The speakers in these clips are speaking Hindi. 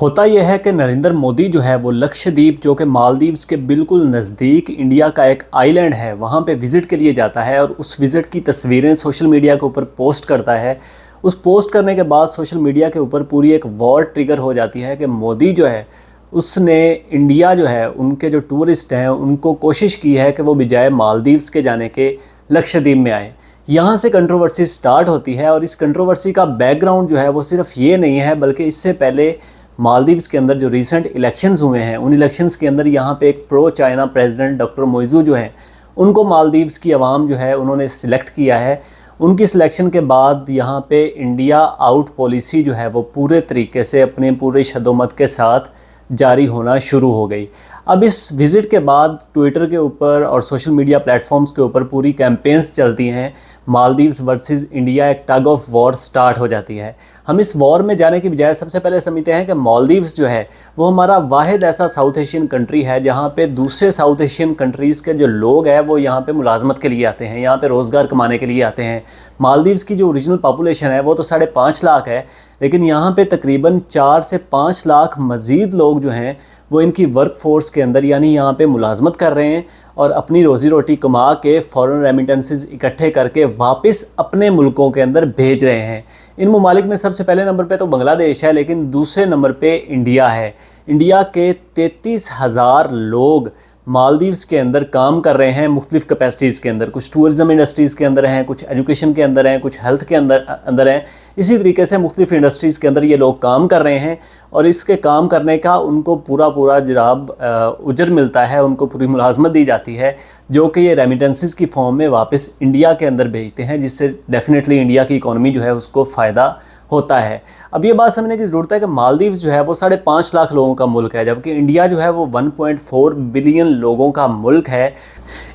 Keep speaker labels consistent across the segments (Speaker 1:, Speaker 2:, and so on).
Speaker 1: होता यह है कि नरेंद्र मोदी जो है वो लक्षद्वीप जो कि मालदीव्स के बिल्कुल नज़दीक इंडिया का एक आइलैंड है वहाँ पे विज़िट के लिए जाता है और उस विज़िट की तस्वीरें सोशल मीडिया के ऊपर पोस्ट करता है। उस पोस्ट करने के बाद सोशल मीडिया के ऊपर पूरी एक वॉर ट्रिगर हो जाती है कि मोदी जो है उसने इंडिया जो है उनके जो टूरिस्ट हैं उनको कोशिश की है कि वो बजाय मालदीव्स के जाने के लक्षद्वीप में आए। यहाँ से कंट्रोवर्सी स्टार्ट होती है और इस कंट्रोवर्सी का बैकग्राउंड जो है वो सिर्फ ये नहीं है बल्कि इससे पहले मालदीव्स के अंदर जो रीसेंट इलेक्शंस हुए हैं उन इलेक्शंस के अंदर यहाँ पे एक pro China president doctor Muizzu जो हैं उनको मालदीव्स की आवाम जो है उन्होंने सिलेक्ट किया है। उनकी सिलेक्शन के बाद यहाँ पे इंडिया आउट पॉलिसी जो है वो पूरे तरीके से अपने पूरे शदोमत के साथ जारी होना शुरू हो गई। अब इस विज़िट के बाद ट्विटर के ऊपर और सोशल मीडिया प्लेटफॉर्म्स के ऊपर पूरी कैंपेन्स चलती हैं। मालदीव्स वर्सेस इंडिया एक टग ऑफ वॉर स्टार्ट हो जाती है। हम इस वॉर में जाने की बजाय सबसे पहले समझते हैं कि मालदीव्स जो है वो हमारा वाहिद ऐसा साउथ एशियन कंट्री है जहाँ पे दूसरे साउथ एशियन कंट्रीज़ के जो लोग हैं वो यहाँ पे मुलाजमत के लिए आते हैं, यहाँ पे रोज़गार कमाने के लिए आते हैं। मालदीव्स की जो ओरिजिनल पॉपुलेशन है वो तो 5.5 लाख है, लेकिन यहाँ पे तकरीबन 4 से 5 लाख मज़ीद लोग जो हैं वो इनकी वर्क फोर्स के अंदर यानी यहाँ पे मुलाजमत कर रहे हैं और अपनी रोज़ी रोटी कमा के फ़ॉरेन रेमिटेंसेस इकट्ठे करके वापस अपने मुल्कों के अंदर भेज रहे हैं। इन ममालिक में सबसे पहले नंबर पे तो बांग्लादेश है, लेकिन दूसरे नंबर पे इंडिया है। इंडिया के 33,000 लोग मालदीव्स के अंदर काम कर रहे हैं मुख्तलिफ़ कैपेसिटीज़ के अंदर। कुछ टूरिज़म इंडस्ट्रीज़ के अंदर हैं, कुछ एजुकेशन के अंदर हैं, कुछ हेल्थ के अंदर हैं। इसी तरीके से मुख्तलिफ़ इंडस्ट्रीज़ के अंदर ये लोग काम कर रहे हैं और इसके काम करने का उनको पूरा जनाब उजर मिलता है, उनको पूरी मुलाजमत दी जाती है जो कि ये रेमिटेंसेस की फॉर्म में वापस इंडिया के अंदर भेजते हैं, जिससे डेफिनेटली इंडिया की इकॉनमी जो है उसको फ़ायदा होता है। अब ये बात समझने की ज़रूरत है कि मालदीव्स जो है वो 5.5 लाख लोगों का मुल्क है, जबकि इंडिया जो है वो 1.4 बिलियन लोगों का मुल्क है।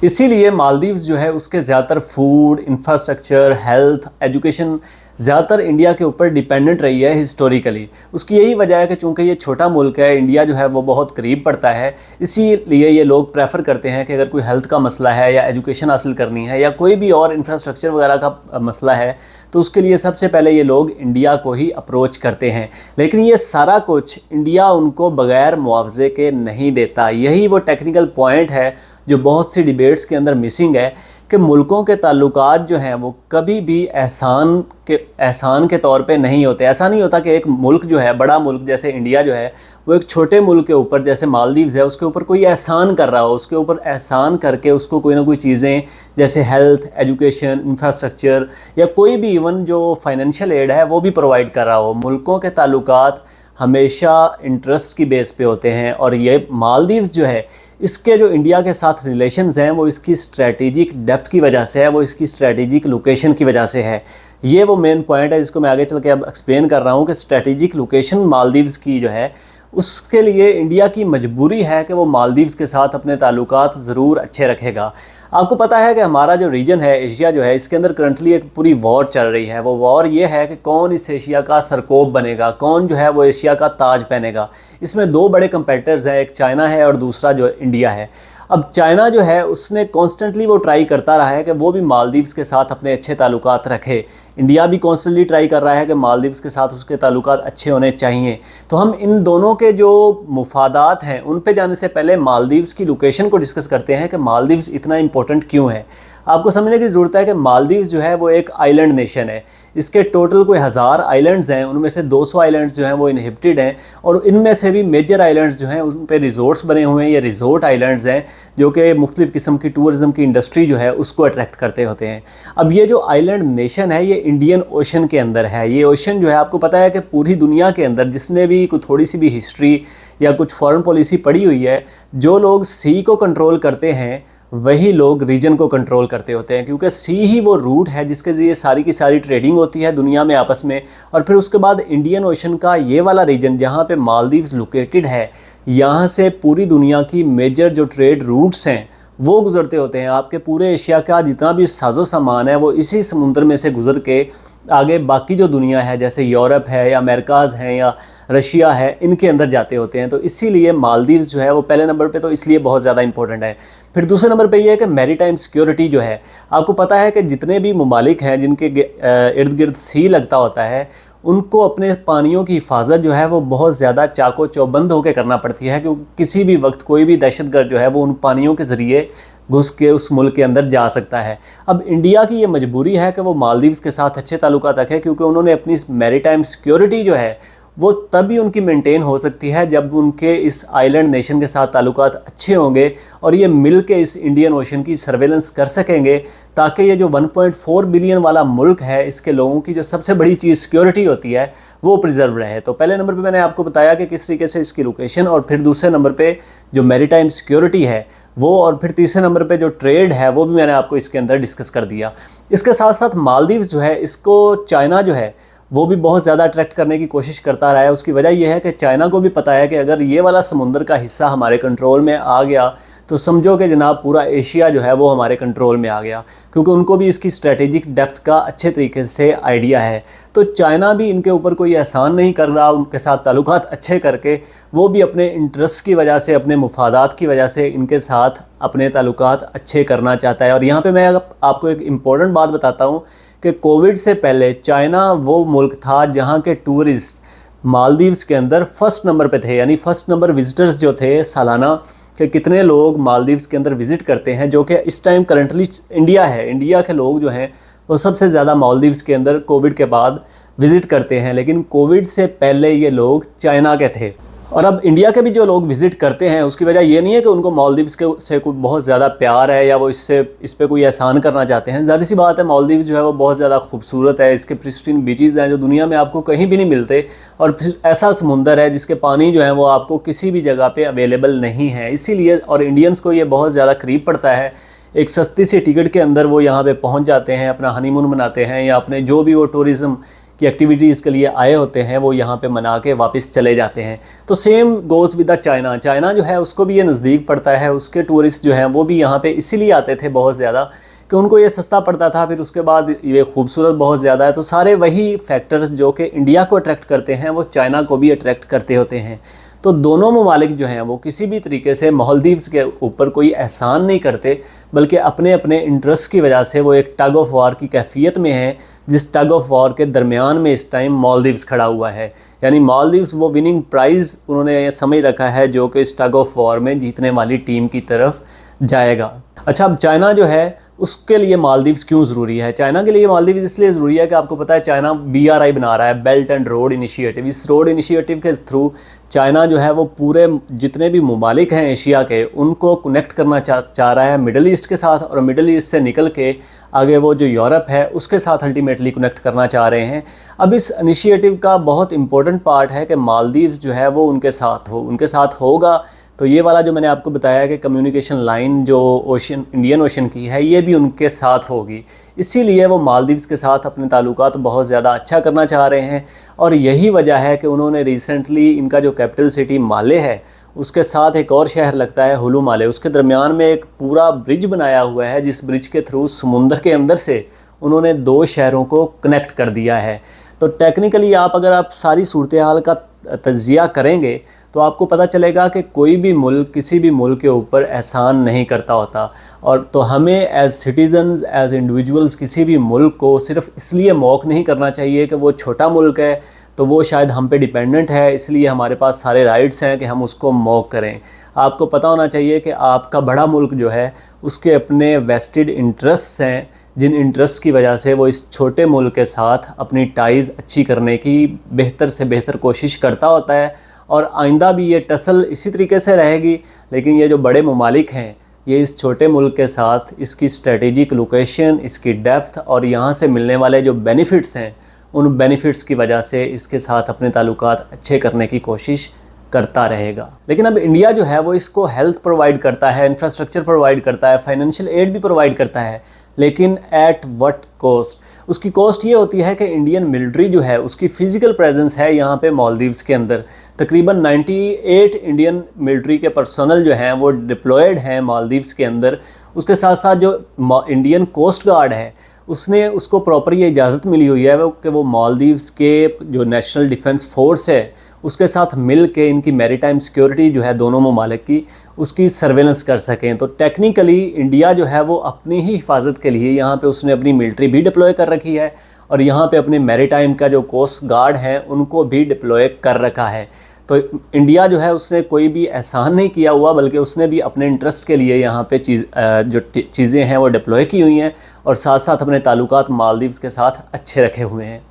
Speaker 1: इसीलिए मालदीव्स जो है उसके ज़्यादातर फूड, इंफ्रास्ट्रक्चर, हेल्थ, एजुकेशन ज़्यादातर इंडिया के ऊपर डिपेंडेंट रही है हिस्टोरिकली। उसकी यही वजह है कि चूँकि ये छोटा मुल्क है, इंडिया जो है वो बहुत करीब पड़ता है, इसीलिए ये लोग प्रेफर करते हैं कि अगर कोई हेल्थ का मसला है या एजुकेशन हासिल करनी है या कोई भी और इंफ्रास्ट्रक्चर वगैरह का मसला है तो उसके लिए सबसे पहले ये लोग इंडिया को ही अप्रोच करते हैं। लेकिन ये सारा कुछ इंडिया उनको बग़ैर मुआवजे के नहीं देता। यही वो टेक्निकल पॉइंट है जो बहुत सी डिबेट्स के अंदर मिसिंग है कि मुल्कों के ताल्लुकात जो हैं वो कभी भी एहसान के तौर पे नहीं होते। ऐसा नहीं होता कि एक मुल्क जो है, बड़ा मुल्क जैसे इंडिया जो है, वो एक छोटे मुल्क के ऊपर जैसे मालदीव्स है उसके ऊपर कोई एहसान कर रहा हो, उसके ऊपर एहसान करके उसको कोई ना कोई चीज़ें जैसे हेल्थ, एजुकेशन, इंफ्रास्ट्रक्चर या कोई भी इवन जो फाइनेंशियल एड है वो भी प्रोवाइड कर रहा हो। मुल्कों के ताल्लुकात हमेशा इंटरेस्ट की बेस पे होते हैं और ये मालदीव्स जो है इसके जो इंडिया के साथ रिलेशंस हैं वो इसकी स्ट्रेटेजिक डेप्थ की वजह से है, वो इसकी स्ट्रेटेजिक लोकेशन की वजह से है। ये वो मेन पॉइंट है जिसको मैं आगे चल के अब एक्सप्लेन कर रहा हूँ कि स्ट्रेटेजिक लोकेशन मालदीव्स की जो है उसके लिए इंडिया की मजबूरी है कि वो मालदीव्स के साथ अपने ताल्लुकात ज़रूर अच्छे रखेगा। आपको पता है कि हमारा जो रीजन है एशिया जो है इसके अंदर करंटली एक पूरी वॉर चल रही है। वो वॉर ये है कि कौन इस एशिया का सरकोप बनेगा, कौन जो है वो एशिया का ताज पहनेगा। इसमें दो बड़े कंपेटिटर्स हैं, एक चाइना है और दूसरा जो इंडिया है। अब चाइना जो है उसने कॉन्स्टेंटली वो ट्राई करता रहा है कि वो भी मालदीव्स के साथ अपने अच्छे ताल्लुकात रखे। इंडिया भी कॉन्स्टेंटली ट्राई कर रहा है कि मालदीव्स के साथ उसके ताल्लुकात अच्छे होने चाहिए। तो हम इन दोनों के जो मुफादात हैं उन पे जाने से पहले मालदीव्स की लोकेशन को डिस्कस करते हैं कि मालदीव्स इतना इंपॉर्टेंट क्यों है। आपको समझने की ज़रूरत है कि मालदीव्स जो है वो एक आइलैंड नेशन है। इसके टोटल कोई 1000 आइलैंड्स हैं, उनमें से 200 आइलैंड्स जो हैं वो इनहिबिटेड हैं और इनमें से भी मेजर आइलैंड्स जो हैं उन पर रिजोर्ट्स बने हुए हैं। ये रिजोर्ट आइलैंड्स हैं जो कि मुख्तलिफ़ किस्म की टूरिज़म की इंडस्ट्री जो है उसको अट्रैक्ट करते होते हैं। अब ये जो आइलैंड नेशन है ये इंडियन ओशन के अंदर है। ये ओशन जो है आपको पता है कि पूरी दुनिया के अंदर जिसने भी कोई थोड़ी सी भी हिस्ट्री या कुछ फॉरेन पॉलिसी पढ़ी हुई है, जो लोग सी को कंट्रोल करते हैं वही लोग रीजन को कंट्रोल करते होते हैं, क्योंकि सी ही वो रूट है जिसके ज़रिए सारी की सारी ट्रेडिंग होती है दुनिया में आपस में। और फिर उसके बाद इंडियन ओशन का ये वाला रीजन जहाँ पे मालदीव्स लोकेटेड है, यहाँ से पूरी दुनिया की मेजर जो ट्रेड रूट्स हैं वो गुजरते होते हैं। आपके पूरे एशिया का जितना भी साजो सामान है वो इसी समुंदर में से गुजर के आगे बाकी जो दुनिया है जैसे यूरोप है या अमेरिकाज़ हैं या रशिया है इनके अंदर जाते होते हैं। तो इसीलिए मालदीव्स जो है वो पहले नंबर पे तो इसलिए बहुत ज़्यादा इंपॉर्टेंट है। फिर दूसरे नंबर पे ये है कि मैरीटाइम सिक्योरिटी जो है, आपको पता है कि जितने भी ममालिक हैं जिनके इर्द गिर्द सी लगता होता है उनको अपने पानियों की हिफाजत जो है वो बहुत ज़्यादा चाको चौबंद होकर करना पड़ती है, क्योंकि किसी भी वक्त कोई भी दहशतगर्द जो है वो उन पानियों के ज़रिए घुस के उस मुल्क के अंदर जा सकता है। अब इंडिया की ये मजबूरी है कि वो मालदीव्स के साथ अच्छे ताल्लुकात रखे, क्योंकि उन्होंने अपनी मैरीटाइम सिक्योरिटी जो है वो तभी उनकी मेंटेन हो सकती है जब उनके इस आइलैंड नेशन के साथ ताल्लुकात अच्छे होंगे और ये मिल के इस इंडियन ओशन की सर्वेलेंस कर सकेंगे, ताकि ये जो 1.4 बिलियन वाला मुल्क है इसके लोगों की जो सबसे बड़ी चीज़ सिक्योरिटी होती है वो प्रिजर्व रहे। तो पहले नंबर पे मैंने आपको बताया कि किस तरीके से इसकी लोकेशन, और फिर दूसरे नंबर पे जो मैरीटाइम सिक्योरिटी है वो, और फिर तीसरे नंबर पे जो ट्रेड है वो भी मैंने आपको इसके अंदर डिस्कस कर दिया। इसके साथ साथ मालदीव्स जो है इसको चाइना जो है वो भी बहुत ज़्यादा अट्रैक्ट करने की कोशिश करता रहा है। उसकी वजह यह है कि चाइना को भी पता है कि अगर ये वाला समुंदर का हिस्सा हमारे कंट्रोल में आ गया तो समझो कि जनाब पूरा एशिया जो है वो हमारे कंट्रोल में आ गया, क्योंकि उनको भी इसकी स्ट्रेटेजिक डेप्थ का अच्छे तरीके से आइडिया है। तो चाइना भी इनके ऊपर कोई एहसान नहीं कर रहा, उनके साथ ताल्लुकात अच्छे करके वो भी अपने इंटरेस्ट की वजह से, अपने मुफादात की वजह से इनके साथ अपने ताल्लुकात अच्छे करना चाहता है। और यहाँ पे मैं आपको एक इम्पॉर्टेंट बात बताता हूँ कि कोविड से पहले चाइना वो मुल्क था जहाँ के टूरिस्ट मालदीव्स के अंदर फर्स्ट नंबर पे थे, यानी फर्स्ट नंबर विजिटर्स जो थे सालाना कि कितने लोग मालदीव्स के अंदर विज़िट करते हैं, जो कि इस टाइम करंटली इंडिया है। इंडिया के लोग जो हैं वो सबसे ज़्यादा मालदीव्स के अंदर कोविड के बाद विज़िट करते हैं, लेकिन कोविड से पहले ये लोग चाइना के थे। और अब इंडिया के भी जो लोग विज़िट करते हैं उसकी वजह ये नहीं है कि उनको मालदीव्स के से कोई बहुत ज़्यादा प्यार है या वो इस पर कोई एहसान करना चाहते हैं। ज़ाहिर सी बात है, मालदीव्स जो है वो बहुत ज़्यादा खूबसूरत है, इसके प्रिस्टीन बीचेज़ हैं जो दुनिया में आपको कहीं भी नहीं मिलते, और फिर ऐसा समुंदर है जिसके पानी जो है वो आपको किसी भी जगह पर अवेलेबल नहीं है। इसीलिए और इंडियंस को ये बहुत ज़्यादा करीब पड़ता है, एक सस्ती सी टिकट के अंदर वो यहाँ पे पहुँच जाते हैं, अपना हनीमून मनाते हैं, या अपने जो भी वो टूरिज़्म की एक्टिविटीज़ के लिए आए होते हैं वो यहाँ पे मना के वापस चले जाते हैं। तो same goes with the China. China जो है उसको भी ये नज़दीक पड़ता है, उसके टूरिस्ट जो हैं वो भी यहाँ पे इसीलिए आते थे बहुत ज़्यादा कि उनको ये सस्ता पड़ता था, फिर उसके बाद ये खूबसूरत बहुत ज़्यादा है। तो सारे वही फैक्टर्स जो कि इंडिया को अट्रैक्ट करते हैं वो चाइना को भी अट्रैक्ट करते होते हैं। तो दोनों ममालिक जो हैं वो किसी भी तरीके से मालदीव्स के ऊपर कोई एहसान नहीं करते, बल्कि अपने अपने इंटरेस्ट की वजह से वो एक टग ऑफ वार की कैफियत में है, जिस टग ऑफ वार के दरमियान में इस टाइम मालदीव्स खड़ा हुआ है। यानी मालदीव्स वो विनिंग प्राइज़ उन्होंने ये समझ रखा है जो कि इस टग ऑफ वार में जीतने वाली टीम की तरफ जाएगा। अच्छा, अब चाइना जो है उसके लिए मालदीव्स क्यों ज़रूरी है? चाइना के लिए मालदीव्स इसलिए ज़रूरी है कि आपको पता है चाइना BRI बना रहा है, बेल्ट एंड रोड इनिशिएटिव। इस रोड इनिशिएटिव के थ्रू चाइना जो है वो पूरे जितने भी ममालिक हैं एशिया के उनको कनेक्ट करना चाह रहा है मिडल ईस्ट के साथ, और मिडल ईस्ट से निकल के आगे वो जो यूरोप है उसके साथ अल्टीमेटली कनेक्ट करना चाह रहे हैं। अब इस इनिशिएटिव का बहुत इंपॉर्टेंट पार्ट है कि मालदीव्स जो है वो उनके साथ होगा। तो ये वाला जो मैंने आपको बताया कि कम्युनिकेशन लाइन जो ओशन इंडियन ओशन की है ये भी उनके साथ होगी, इसीलिए वो मालदीव्स के साथ अपने ताल्लुकात बहुत ज़्यादा अच्छा करना चाह रहे हैं। और यही वजह है कि उन्होंने रिसेंटली इनका जो कैपिटल सिटी माले है उसके साथ एक और शहर लगता है हुलू माले, उसके दरमियान में एक पूरा ब्रिज बनाया हुआ है, जिस ब्रिज के थ्रू समुंदर के अंदर से उन्होंने 2 शहरों को कनेक्ट कर दिया है। तो टेक्निकली अगर आप सारी सूरत हाल का तज्जिया करेंगे तो आपको पता चलेगा कि कोई भी मुल्क किसी भी मुल्क के ऊपर एहसान नहीं करता होता, और तो हमें एज़ सिटीज़न्स, एज़ इंडिविजुअल्स किसी भी मुल्क को सिर्फ इसलिए मौक नहीं करना चाहिए कि वो छोटा मुल्क है तो वो शायद हम पे डिपेंडेंट है, इसलिए हमारे पास सारे राइट्स हैं कि हम उसको मौक करें। आपको पता होना चाहिए कि आपका बड़ा मुल्क जो है उसके अपने वेस्टेड इंटरेस्ट्स हैं, जिन इंटरेस्ट की वजह से वो इस छोटे मुल्क के साथ अपनी टाइज़ अच्छी करने की बेहतर से बेहतर कोशिश करता होता है, और आइंदा भी ये टसल इसी तरीके से रहेगी। लेकिन ये जो बड़े ममालिक हैं ये इस छोटे मुल्क के साथ इसकी स्ट्रेटेजिक लोकेशन, इसकी डेप्थ और यहाँ से मिलने वाले जो बेनिफिट्स हैं उन बेनिफिट्स की वजह से इसके साथ अपने ताल्लुकात अच्छे करने की कोशिश करता रहेगा। लेकिन अब इंडिया जो है वो इसको हेल्थ प्रोवाइड करता है, इंफ्रास्ट्रक्चर प्रोवाइड करता है, फाइनेंशियल एड भी प्रोवाइड करता है, लेकिन एट व्हाट कॉस्ट? उसकी कॉस्ट ये होती है कि इंडियन मिलिट्री जो है उसकी फ़िज़िकल प्रेजेंस है यहाँ पे मालदीव्स के अंदर। तकरीबन 98 इंडियन मिलिट्री के पर्सनल जो हैं वो डिप्लॉयड हैं मालदीव्स के अंदर। उसके साथ साथ जो इंडियन कोस्ट गार्ड है उसने उसको प्रॉपर ये इजाज़त मिली हुई है कि वो मालदीव्स के जो नेशनल डिफेंस फोर्स है उसके साथ मिल के इनकी मैरीटाइम सिक्योरिटी जो है दोनों ममालिक की उसकी सर्वेलेंस कर सकें। तो टेक्निकली इंडिया जो है वो अपनी ही हिफाजत के लिए यहाँ पे उसने अपनी मिलिट्री भी डिप्लॉय कर रखी है, और यहाँ पे अपने मैरीटाइम का जो कोस्ट गार्ड है उनको भी डिप्लॉय कर रखा है। तो इंडिया जो है उसने कोई भी एहसान नहीं किया हुआ, बल्कि उसने भी अपने इंटरेस्ट के लिए यहाँ पे जो चीज़ें हैं वो डिप्लॉय की हुई हैं और साथ साथ अपने ताल्लुकात मालदीव्स के साथ अच्छे रखे हुए हैं।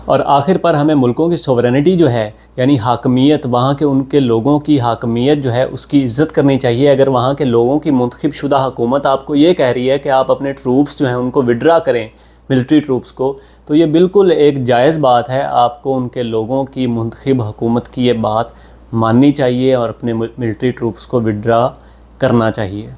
Speaker 1: और आखिर पर हमें मुल्कों की सोवरेनिटी जो है, यानी हाकमियत, वहाँ के उनके लोगों की हाकमियत जो है उसकी इज़्ज़त करनी चाहिए। अगर वहाँ के लोगों की मुंतखब शुदा हुकूमत आपको ये कह रही है कि आप अपने ट्रूप्स जो हैं उनको विड्रा करें, मिलिट्री ट्रूप्स को, तो ये बिल्कुल एक जायज़ बात है। आपको उनके लोगों की मुंतखब हुकूमत की ये बात माननी चाहिए और अपने मिलिट्री ट्रूप्स को विड्रा करना चाहिए।